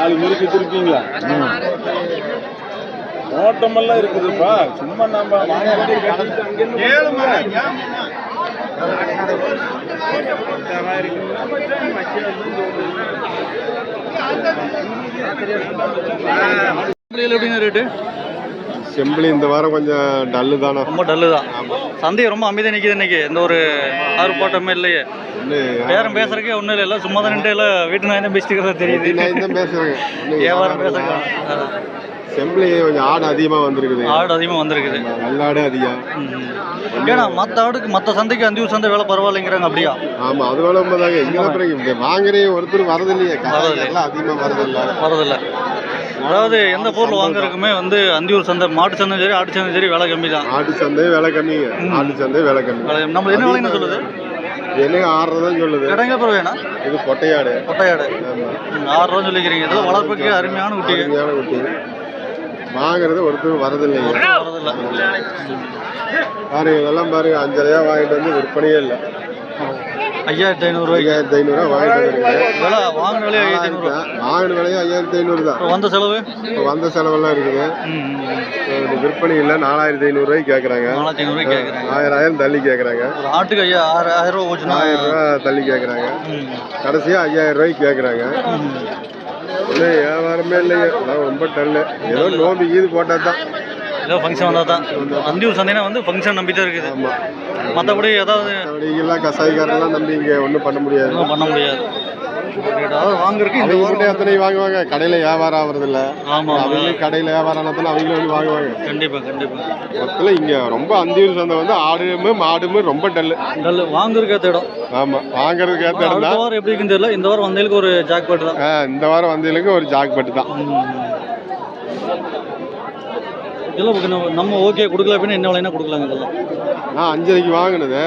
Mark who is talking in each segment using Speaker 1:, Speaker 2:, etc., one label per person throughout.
Speaker 1: ஆளு முறுக்கி திருப்பீங்களா? ஓட்டமெல்லாம் இருக்குதுப்பா. சும்மா நம்ம
Speaker 2: ரேட்டு
Speaker 1: செம்பிளி இந்த வாரம் கொஞ்சம் டல்லு தானே,
Speaker 2: ரொம்ப டல்லு தான். சந்தை ரொம்ப அமைதியாக நிற்கிது இன்னைக்கு. எந்த ஒரு ஆர்ப்பாட்டமே இல்லையே. பேரம் பேசுறதுக்கே ஒன்றும் இல்லை, எல்லாம் சும்மா தான் நின்று எல்லாம் வீட்டு நாய் தான் பேசிட்டு தெரியுது. வியாபாரம் பேசுறாங்க.
Speaker 1: செம்பிளி கொஞ்சம் ஆடு அதிகமாக வந்திருக்குது.
Speaker 2: ஆடு அதிகமாக வந்திருக்குது.
Speaker 1: வெள்ளாடு அதிகம்.
Speaker 2: ஏன்னா மற்ற ஆடுக்கு மற்ற சந்தைக்கு அந்தியூர் சந்தை வேலை பரவாயில்லைங்கிறாங்க. அப்படியா?
Speaker 1: ஆமாம், அது வேலை உண்மைதாங்க. இங்கே வாங்குறே ஒருத்தர் வரதில்லையே, அதிகமாக
Speaker 2: வரதில்லை. அதாவது எந்த பொருள் வாங்குறதுக்குமே வந்து அந்தியூர் சந்தை, மாட்டு சந்தை சரி ஆட்டு சந்தை சரி விலை கம்மி தான்.
Speaker 1: ஆட்டு சந்தை விலை கம்மிங்க. ஆட்டு சந்தை விலை கம்மி.
Speaker 2: நம்ம என்ன விலைன்னு சொல்லுது?
Speaker 1: எனக்கு 6 தான் சொல்லுது.
Speaker 2: கடைங்க அப்புறம் வேணா
Speaker 1: இது பொட்டையாடு. 6
Speaker 2: ரூபா சொல்லிக்கிறீங்க. இதெல்லாம் வளர்ப்புக்கு அருமையான குட்டி.
Speaker 1: வாங்குறது ஒருத்தர் வரதில்லைங்க. பாருங்க, இதெல்லாம் பாருங்க. 5,500 வாங்கிட்டு வந்து விற்பனையே இல்லை.
Speaker 2: 5500
Speaker 1: 5500 வாங்கிட்டு வந்துருக்கேன்.
Speaker 2: வாங்கின விலையை 5500.
Speaker 1: வாங்கின விலையே 5500 தான்.
Speaker 2: வந்த செலவு
Speaker 1: இப்போ வந்த செலவெல்லாம் இருக்குது. விற்பனை இல்லை. 4500 கேட்குறாங்க.
Speaker 2: 4500 கேட்குறாங்க.
Speaker 1: 1000 தள்ளி கேட்குறாங்க.
Speaker 2: ஒரு ஆட்டுக்கு 6000 ரூபா போச்சுன்னா
Speaker 1: 1000 ரூபா தள்ளி கேட்குறாங்க. கடைசியாக 5000 கேட்குறாங்க. இல்லை வியாபாரமே இல்லைங்க. அதான் ரொம்ப டல்லு. ஏதோ நோம்பி ஈது போட்டால் தான்,
Speaker 2: ஏதோ ஃபங்க்ஷன் வந்தால் தான். அந்தியூர் சந்தைனா வந்து ஃபங்க்ஷன் நம்பி தான் இருக்குது.
Speaker 1: ஆமாம்.
Speaker 2: மற்றபடி ஏதாவது
Speaker 1: எல்லாம் கசாய்காரெல்லாம் நம்பி இங்கே ஒன்றும் பண்ண முடியாது.
Speaker 2: பண்ண முடியாது. அதாவது வாங்குறதுக்கு இந்த
Speaker 1: வாரம் எத்தனை வாங்குவாங்க. கடையில் வியாபாரம் ஆகுறதில்ல.
Speaker 2: ஆமாம்,
Speaker 1: அவங்களும் கடையில் வியாபாரம் ஆனதுல அவங்களும் வந்து வாங்குவாங்க.
Speaker 2: கண்டிப்பாக.
Speaker 1: மொத்தத்தில் இங்கே ரொம்ப அந்தியூர் சந்தை வந்து ஆடுமே மாடுமே ரொம்ப டல்லு.
Speaker 2: வாங்குறதுக்கு ஏற்ற இடம்.
Speaker 1: ஆமாம், வாங்குறதுக்கு ஏற்ற இடம் தான்.
Speaker 2: வாரம் எப்படி இருக்குன்னு தெரியல. இந்த வாரம் வந்ததுக்கு ஒரு ஜாக்பாட் தான்.
Speaker 1: இந்த வாரம் வந்ததுக்கு ஒரு ஜாக்பாட் தான்.
Speaker 2: இதெல்லாம் நம்ம ஓகே கொடுக்கல அப்படின்னா என்ன விலைன்னா கொடுக்கலாங்க. இதெல்லாம்
Speaker 1: நான் 5,500 வாங்கினது.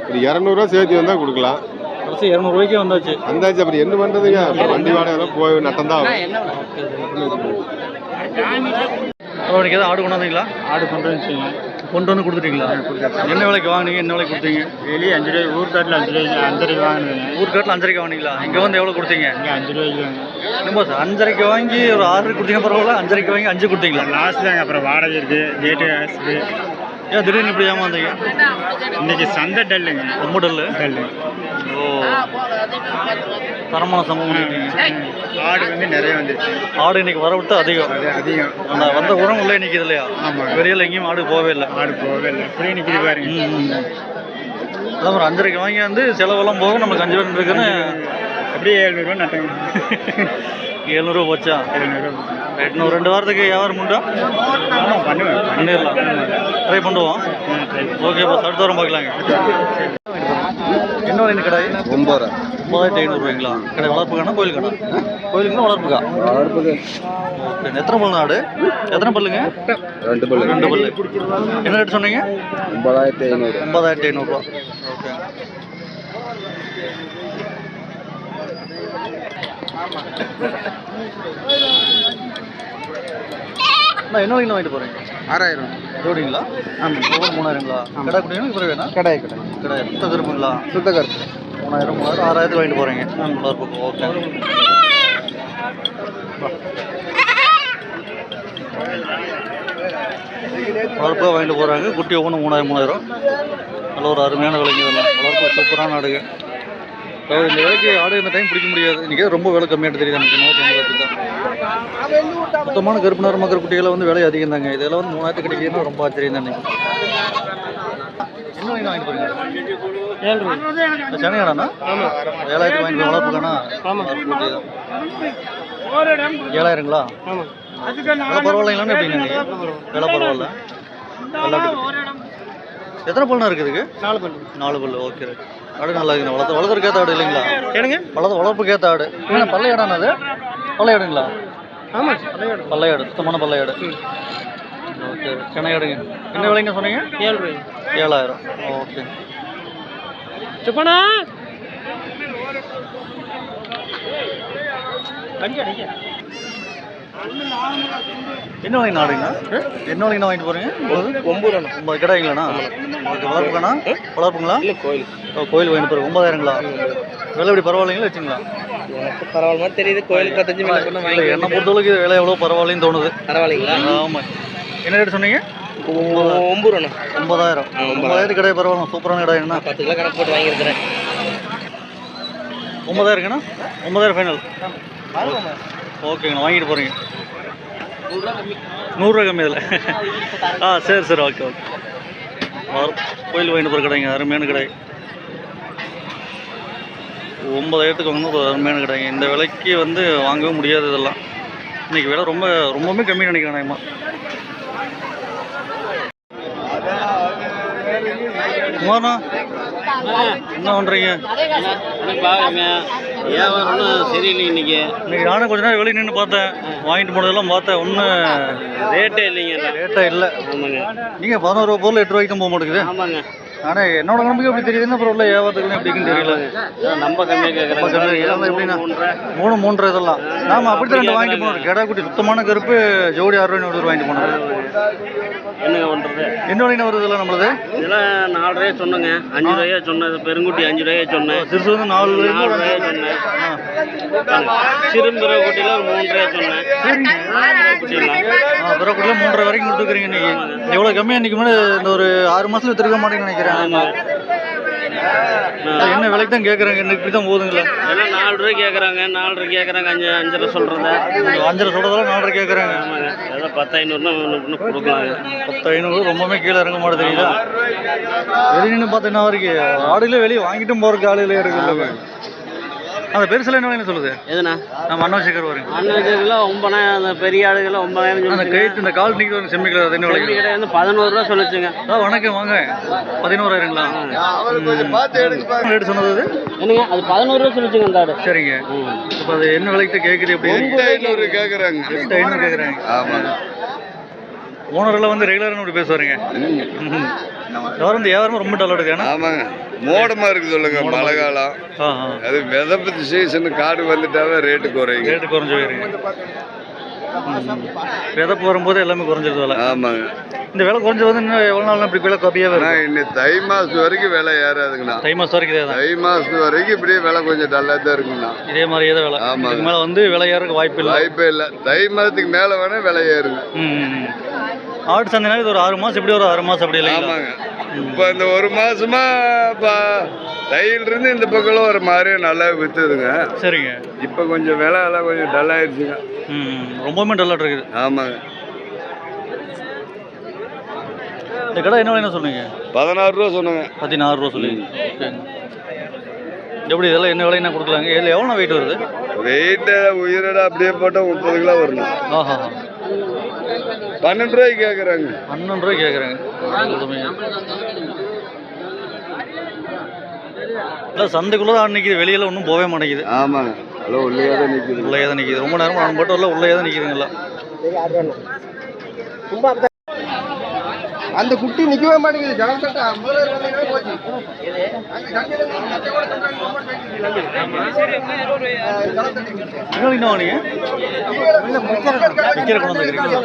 Speaker 1: ஒரு 200 ரூபா சேர்த்து வந்தால் கொடுக்கலாம்.
Speaker 2: 200 ரூபாய்க்கு வந்தாச்சு.
Speaker 1: அப்புறம் என்ன பண்ணுறதுங்க? வண்டி வாடகை போய் நட்டம் தான்.
Speaker 2: இன்னைக்கு எதாவது ஆடு கொண்டாந்தீங்களா?
Speaker 1: ஆடு கொண்டு வந்துச்சிங்க.
Speaker 2: கொண்டு வந்து கொடுத்துட்டீங்களா? என்ன விலைக்கு வாங்கினீங்க? என்ன விலைக்கு கொடுத்தீங்க?
Speaker 1: வெளியே 5 ரூபாய். ஊர்காட்டில் 5 ரூபாய்க்கு 5,500 வாங்கினீங்க.
Speaker 2: ஊர்காட்டில் 5,500 வாங்கினீங்களா? இங்கே வந்து எவ்வளோ கொடுத்தீங்க?
Speaker 1: இங்கே 5 ரூபாய்க்கு வாங்க.
Speaker 2: என்ன சார் 5,500 வாங்கி ஒரு 6 கொடுத்தீங்க பரவாயில்ல. 5,500 வாங்கி 5 கொடுத்தீங்களா?
Speaker 1: லாஸ்ட் தாங்க. அப்புறம் வாடகை இருக்குது, கேட்டு இருக்குது.
Speaker 2: ஏன் திடீர்னு இப்படி ஏமாந்தீங்க?
Speaker 1: இன்னைக்கு சந்தை டல்லுங்க.
Speaker 2: ரொம்ப டல்லு. ஓ, தரமான சம்பவம்.
Speaker 1: ஆடு வந்து நிறைய வந்துருச்சு.
Speaker 2: ஆடு இன்னைக்கு வர விட்டு அதிகம். அந்த வந்த உரம் உள்ளே நிற்கிது இல்லையா? வெளியில் எங்கேயும் ஆடு போகவே இல்லை.
Speaker 1: அப்படியே நிற்கிது பாருங்க.
Speaker 2: அதான் ஒரு 5,500 வாங்கி வந்து செலவெல்லாம் போக நமக்கு 5 பேர் இருக்குன்னு
Speaker 1: அப்படியே 700 ரூபா நட்டங்க.
Speaker 2: 700 ரூபா போச்சா? 800. 2 வாரத்துக்கு வியாபாரம் உண்டா? பண்ணிடலாம். ட்ரை பண்ணுவோம். ஓகேப்பா, அடுத்த வாரம் பார்க்கலாங்க. என்ன விலை கடை? 9,500 ரூபாய்ங்களா? கடை வளர்ப்புக்கானா கோயிலுக்கானா? கோயிலுக்குன்னா வளர்ப்புக்கா? ஓகே. எத்தனை பல்லு ஆடு? எத்தனை பல்லுங்க?
Speaker 1: 2 பல்லு.
Speaker 2: 2 பல்லு. என்ன ரேட் சொன்னீங்க?
Speaker 1: 9,500.
Speaker 2: 9,500 ரூபா. ஓகே. என்ன விலைக்கு வாங்கிட்டு போகிறீங்க?
Speaker 1: 6,000
Speaker 2: ஜோடிங்களா? ஆமாம். ஒவ்வொரு 3000ங்களா? கடை குடிக்கணும். இப்போ வேணா கடை சுத்த கருப்புங்களா? சுத்த கருப்பு. 3000 6000 வாங்கிட்டு போகிறீங்க. வளர்ப்புக்கு. ஓகே. வளர்ப்பாக வாங்கிட்டு போகிறாங்க. குட்டி ஒவ்வொன்று 3000. நல்ல ஒரு அருமையான விலைங்க. இதெல்லாம் வளர்ப்பு சூப்பரான ஆடுங்க. அதாவது இந்த விலைக்கு ஆடு இந்த டைம் பிடிக்க முடியாது. இன்றைக்கி ரொம்ப விலை கம்மியாக தெரியுது எனக்கு. 4,500 தான். மொத்தமான கருப்பு நேரம் மக்கள் குட்டிகளை வந்து விலை அதிகம் தாங்க. இதெல்லாம் வந்து 3000 கிடைக்குதுன்னா ரொம்ப ஆச்சரியம் தான். என்ன வாங்கிட்டு போறீங்க? 7 ரூபாய். சனியானா? 7,000 வாங்கிட்டு வளர்ப்புக்கானா? 7,000ங்களா? விலை பரவாயில்லைங்களான்னு எப்படிங்க? விலை பரவாயில்ல. எத்தனை பல்லுண்ணா இருக்குதுக்கு?
Speaker 3: 4 பல்லு.
Speaker 2: 4 பல்லு. Okay right. ஆடு நல்லா இருக்குண்ணா. வளர்த்துறக்கேற்ற ஆடு இல்லைங்களா?
Speaker 3: ஏனுங்க?
Speaker 2: வளர்ப்புக்கேற்ற ஆடு. ஏன்னா பல்லையாடாண்ணா அது? பல்லையாடுங்களா?
Speaker 3: ஆமாம் பல்லையாடு.
Speaker 2: பல்லையாடு, சுத்தமான பல்லையாடு. ஓகே சென்னையாடுங்க. என்ன விலைங்க சொன்னீங்க?
Speaker 3: 7 ரூபாய்.
Speaker 2: 7000. ஓகே.
Speaker 3: சுப்பண்ணா அடிக்க அடிக்க.
Speaker 2: என்ன விலைங்க ஆடுங்கண்ணா? என்ன விலைங்கண்ணா வாங்கிட்டு போகிறீங்க?
Speaker 3: 9 ரூபா.
Speaker 2: 9 கிடாய்ங்களாண்ணா? ஓகே. வளர்ப்புங்கண்ணா? வளர்ப்புங்களா?
Speaker 3: இல்லை கோயில்.
Speaker 2: கோயில் வாங்கிட்டு போகிறேன். 9000ங்களா? விலை எப்படி பரவாயில்லைங்களா வச்சுங்களா?
Speaker 3: எனக்கு பரவாயில்ல மாதிரி தெரியுது. கோயிலுக்கு 15 மில்லியன் பண்ண வாங்கி.
Speaker 2: என்னை பொறுத்தளவுக்கு இது விலை எவ்வளோ பரவாயில்லைன்னு தோணுது.
Speaker 3: பரவாயில்லைங்களா?
Speaker 2: ஆமாம். என்ன ரேட் சொன்னீங்க?
Speaker 3: 9 ரூபா.
Speaker 2: 9000. 9000 கடை பரவாயில்ல. சூப்பரான கடை என்ன?
Speaker 3: 10 கிலோ கணக்கு போட்டு வாங்கியிருக்கிறேன்.
Speaker 2: 9000ங்கண்ணா? 9000 ஃபைனல். ஓகேங்கண்ணா. வாங்கிட்டு போகிறீங்க. 100 ரூபா கம்மி அதில். சரி சரி. Okay okay. கோயில் வாங்கிட்டு போகிற கடைங்க. அருமையான கடை. 9000க்கு வந்து ஒரு அருமையான கடைங்க. இந்த விலைக்கு வந்து வாங்கவே முடியாது இதெல்லாம். இன்றைக்கி விலை ரொம்பவுமே கம்மி நினைக்கிறேன். குமார்ண்ணா என்ன பண்ணுறீங்க?
Speaker 3: வியாபாரம் சரியில்லை இன்னைக்கு.
Speaker 2: நானும் கொஞ்ச நேரம் வெளியே நின்று பார்த்தேன். வாங்கிட்டு போனதெல்லாம் பார்த்தேன். ஒன்றும்
Speaker 3: ரேட்டே இல்லைங்க.
Speaker 2: ரேட்டாக இல்லை.
Speaker 3: ஆமாங்க.
Speaker 2: நீங்கள் 11 ரூபா பொருள் 8 ரூபாய்க்கு தான் போக மாட்டேங்குது.
Speaker 3: ஆமாங்க.
Speaker 2: ஆனால் என்னோட நம்பிக்கை எப்படி தெரியுதுன்னு அப்புறம் உள்ள வியாபாரத்துக்கு எப்படின்னு தெரியல.
Speaker 3: நம்ம கம்மியாக கேட்குறேன்.
Speaker 2: எப்படின்னா 3 3 இதெல்லாம் நாம அப்படித்தான் 2 வாங்கிட்டு போனோம். கடா குட்டி சுத்தமான கருப்பு ஜோடி 6 ரூபாய் வாங்கிட்டு போனோம்.
Speaker 3: என்னங்க பண்ணுறது?
Speaker 2: என்ன விலைன்னு வருது இதெல்லாம் நம்மளது?
Speaker 3: இதெல்லாம் 4 ரூபாய் சொன்னேங்க. 5 ரூபாயா சொன்னது. பெருங்குட்டி 5 ரூபாயா சொன்னேன்.
Speaker 2: சிறுசு வந்து 4
Speaker 3: ரூபாயா சொன்னேன். சிறும்புற குட்டியில் ஒரு 3 ரூபாய் சொன்னேன்.
Speaker 2: பிற குட்டியில் 3 ரூபாய் வரைக்கும் கொடுத்துக்கிறீங்க. இன்னைக்கு எவ்வளோ கம்மியாக இன்னைக்கு மேலே இந்த ஒரு 6 மாதத்துல வித்துருக்க மாட்டேங்கன்னு நினைக்கிறேன். என்ன விலைக்கு தான் கேட்குறாங்க? இன்னைக்கு தான் போதுங்களா?
Speaker 3: ஏன்னா 4 ரூபாய் கேட்குறாங்க. 4 ரூபாய் கேட்குறாங்க. 5 ரூபாய் சொல்கிறத
Speaker 2: 5 ரூபா சொல்கிறதெல்லாம் 4 ரூபாய் கேட்குறாங்க.
Speaker 3: ஆமாங்க. ஏதோ 10,500 கொடுக்கலாங்க.
Speaker 2: 10,500 ரொம்பவே கீழே இறங்க மாட்டேன் தெரியுதா? வெளியே நின்று பார்த்தா என்ன வரைக்கும் ஆடுகளே வெளியே வாங்கிட்டும் போகிறக்கு ஆளுகளே இருக்குல்ல. அந்த பெருசில் என்ன வேணும் சொல்லுது?
Speaker 3: எதுண்ணா?
Speaker 2: நம்ம அண்ணாசேகர் வருங்க.
Speaker 3: அண்ணாசேகரில் 9 அந்த பெரிய ஆடுகள் 9,000.
Speaker 2: அந்த கைட்டு இந்த கால் நீக்கிட்டு வரும் செம்மிக்கல. அது என்ன விலைக்கு?
Speaker 3: கடை வந்து 11 ரூபா சொல்லிச்சுங்க.
Speaker 2: வணக்கம் வாங்க. 11,000ங்களா? ரேட்டு சொன்னது அது
Speaker 3: என்னங்க? அது 11 ரூபா சொல்லிச்சுங்க அந்த ஆடு.
Speaker 2: சரிங்க. இப்போ அது என்ன விலைக்கு தான் கேட்குது? எப்படி
Speaker 1: 500 கேட்குறாங்க.
Speaker 2: 500 கேட்குறாங்க.
Speaker 1: ஆமாங்க.
Speaker 2: ஓனரெல்லாம் வந்து ரெகுலராக அப்படி பேசுவாருங்க. வியாபாரம் ரொம்ப டல்லாக ஏன்னா
Speaker 1: ஆமாங்க. மோடமாக இருக்குது சொல்லுங்க. மழை காலம் அது விதப்பத்து சீசனு காடு வந்துட்டாவே ரேட்டு குறையுங்க.
Speaker 2: ரேட்டு குறைஞ்சி போயிருங்க. விதப்பு வரும்போது எல்லாமே குறைஞ்சிருது விலை.
Speaker 1: ஆமாங்க.
Speaker 2: இந்த விலை குறைஞ்சி வந்து இன்னும் எவ்வளோ நாள் இப்படி விலை கம்மியாக வரும்?
Speaker 1: இன்னும் தை மாதம் வரைக்கும் விலை ஏறாதுங்கண்ணா.
Speaker 2: தை மாதம் வரைக்கும் இதே தான்.
Speaker 1: தை மாதம் வரைக்கும் இப்படியே விலை கொஞ்சம் டல்லாக தான் இருக்குங்கண்ணா.
Speaker 2: இதே மாதிரியே தான் விலை. இதுக்கு மேலே வந்து விலை ஏறக்கு வாய்ப்பு இல்லை.
Speaker 1: தை மாதத்துக்கு மேலே வேணால் விலை ஏறுங்க.
Speaker 2: ஆடு சந்தைனால இது ஒரு 6 மாதம் இப்படி ஒரு 6 மாதம் அப்படி இல்லை.
Speaker 1: ஆமாங்க. இப்போ இந்த 1 மாசமா இப்போ தையிலிருந்து இந்த பக்கம் ஒரு மாதிரி நல்லா விற்றுதுங்க.
Speaker 2: சரிங்க.
Speaker 1: இப்போ கொஞ்சம் விலை எல்லாம் கொஞ்சம் டல்லாகிடுச்சுங்க.
Speaker 2: ரொம்பவுமே டல்லாக இருக்குது.
Speaker 1: ஆமாங்க.
Speaker 2: இந்த கடை என்ன விலைன்னு சொன்னீங்க?
Speaker 1: 16 ரூபா சொன்னாங்க.
Speaker 2: 16 ரூபா சொல்லுங்க. ஓகேங்க. எப்படி இதெல்லாம் என்ன விலை என்ன கொடுக்கலாங்க? இதில் எவ்வளோ வெயிட் வருது?
Speaker 1: வெயிட்டு உயிரோட அப்படியே போட்டால் 30 கிலோ வரணும். 12 ரூபாய்க்கு கேட்குறாங்க.
Speaker 2: 12 ரூபாய்க்கு கேட்குறாங்க. இல்லை சந்தைக்குள்ளே தான் நிற்கிது. வெளியில் ஒன்றும் போகவே மாட்டேங்குது.
Speaker 1: ஆமாங்க. ஹலோ உள்ளே தான் நிற்கிது.
Speaker 2: உள்ளே தான் நிற்கிது. ரொம்ப நேரம் நான் மட்டும் இல்லை உள்ளே தான் நிற்கிதுங்களா.
Speaker 1: அந்த குட்டி நிற்கவே மாட்டேங்குது.
Speaker 2: என்ன வாங்க விற்கிற கொண்டு வந்துக்கிறீங்களா?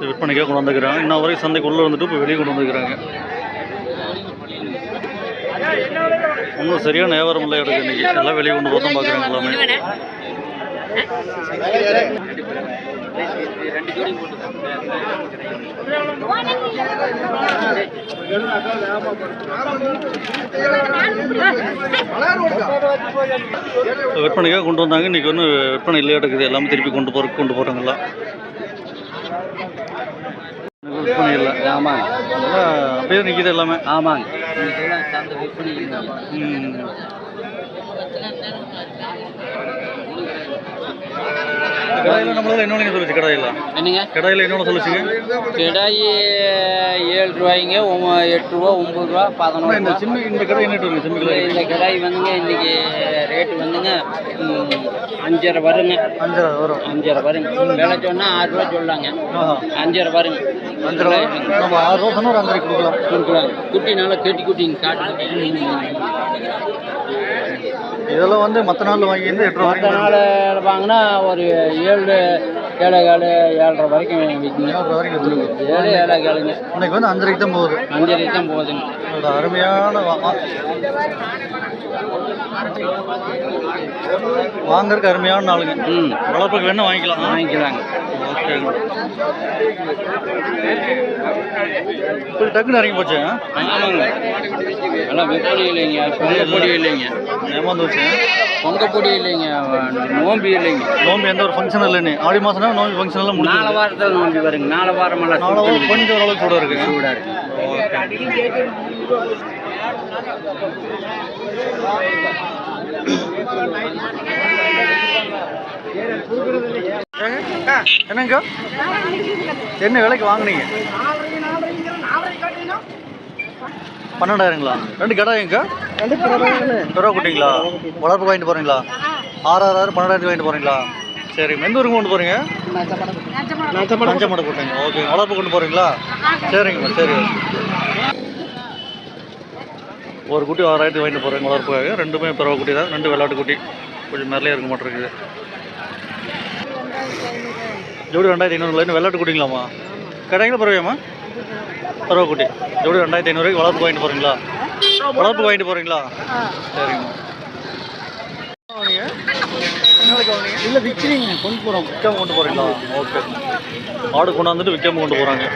Speaker 2: விற்பனைக்காக கொண்டு வந்துக்கிறாங்க. இன்னும் வரைக்கும் சந்தைக்கு உள்ளே வந்துட்டு இப்போ வெளியே கொண்டு வந்துக்கிறாங்க. ஒன்றும் சரியான வியாபாரம் இல்லை இடத்துக்கு. இன்னைக்கு எல்லாம் வெளியே கொண்டு போதும் பார்க்குறாங்க எல்லாமே. விற்பனைக்காக கொண்டு வந்தாங்க. இன்னைக்கு ஒன்றும் விற்பனை இல்லையா இருக்குது. எல்லாமே திருப்பி கொண்டு போகிறாங்களா. விற்பனை இல்லை.
Speaker 3: ஆமாங்க.
Speaker 2: அப்படியே நிற்கிது எல்லாமே.
Speaker 3: ஆமாங்க.
Speaker 2: கடையில் நம்மளால என்ன விலைங்க சொல்லுச்சு கடையில்?
Speaker 3: என்னங்க
Speaker 2: கடையில் என்ன சொல்லுச்சுங்க?
Speaker 3: கிடாய் 7 ரூபாய்ங்க 8 ரூபா 9 ரூபா 11
Speaker 2: இந்த
Speaker 3: ரூபா.
Speaker 2: சின்ன இந்த கடை என்ன வருங்க சின்ன கடை?
Speaker 3: இந்த கிடாய் வந்துங்க இன்னைக்கு ரேட்டு வந்துங்க 5.5 வருங்க.
Speaker 2: 5 வரும்.
Speaker 3: 5.5 வருங்க. விலை சொன்னா 6 ரூபா சொல்லாங்க. 5.5 வருங்க.
Speaker 2: 5 ரூபா நம்ம 6 ரூபா சொன்னா ஒரு 5 கொடுக்கலாம்.
Speaker 3: கொடுக்கலாம். குட்டி நல்லா கெட்டி குட்டிங்க காட்டு குட்டி.
Speaker 2: இதெல்லாம் வந்து மற்ற நாள் வாங்கி 8 ரூபா
Speaker 3: மற்ற நாள் வாங்கினா ஒரு 7 7.25 7.5 வரைக்கும் விற்குங்க.
Speaker 2: 7 ரூபா வரைக்கும் வச்சுருக்கோம்.
Speaker 3: 7 7.25ங்க.
Speaker 2: இன்னைக்கு வந்து 5:30 தான் போகுது.
Speaker 3: 5.5 தான் போகுதுங்க.
Speaker 2: ஒரு அருமையான வாங்கறதுக்கு அருமையான நாளுங்க. வளர்ப்புக்கு வேணா வாங்கிக்கலாம்.
Speaker 3: வாங்கிக்கலாங்க.
Speaker 2: ஓகேங்க. இப்போ டக்குன்னு இறங்கி போச்சு.
Speaker 3: ஆமாங்க. எல்லாம் விற்பனை இல்லைங்க. பொங்கப்பொடி இல்லைங்க.
Speaker 2: ஏமாந்து வச்சுங்க.
Speaker 3: பொங்கப்பொடி இல்லைங்க. நோம்பி இல்லைங்க.
Speaker 2: நோம்பி எந்த ஒரு ஃபங்க்ஷன் இல்லைன்னு ஆடி மாதம்னா நோம்பி ஃபங்க்ஷன் எல்லாம் முடிஞ்சு
Speaker 3: 4 வாரத்தில் நோம்பி வருங்க. 4 வாரமெல்லாம்
Speaker 2: 4 வாரம் கொஞ்சம் ஓரளவுக்கு சூடாக இருக்குங்க.
Speaker 3: சூடாக இருக்கு.
Speaker 2: என்னங்க என்ன விலைக்கு வாங்குனீங்க? 12,000ங்களா? 2 கடை எங்க? 2 பிறவை குட்டிங்களா? வளர்ப்பு வாங்கிட்டு போறீங்களா? 6,000 12,000 வாங்கிட்டு போறீங்களா? சரி, எந்த ஊருக்கு கொண்டு போறீங்க? நஞ்சமடை போட்டீங்க. ஓகே, வளர்ப்பு கொண்டு போறீங்களா? சரிங்கம்மா, சரி. ஒரு குட்டி 6,000 வாங்கிட்டு போகிறேங்க வளர்ப்புக்காக. 2மே பிறவை குட்டி தான். 2 விளையாட்டு குட்டி. கொஞ்சம் மேலே இருக்க மாட்டேங்குது. ஜோடி 2,500 விளையாட்டு குட்டிங்களாம்மா? கடைங்களா பிறவையாம்மா? பிறவை குட்டி ஜோடி 2,500 வளர்ப்பு வாங்கிட்டு போகிறீங்களா? வளர்ப்பு வாங்கிட்டு போகிறீங்களா? சரிங்கம்மா.
Speaker 3: இல்லை விற்கிறீங்க. கொண்டு போகிறோம்.
Speaker 2: விற்காம கொண்டு போகிறீங்களா? ஓகே. ஆடு கொண்டாந்துட்டு விற்காம கொண்டு போகிறாங்க.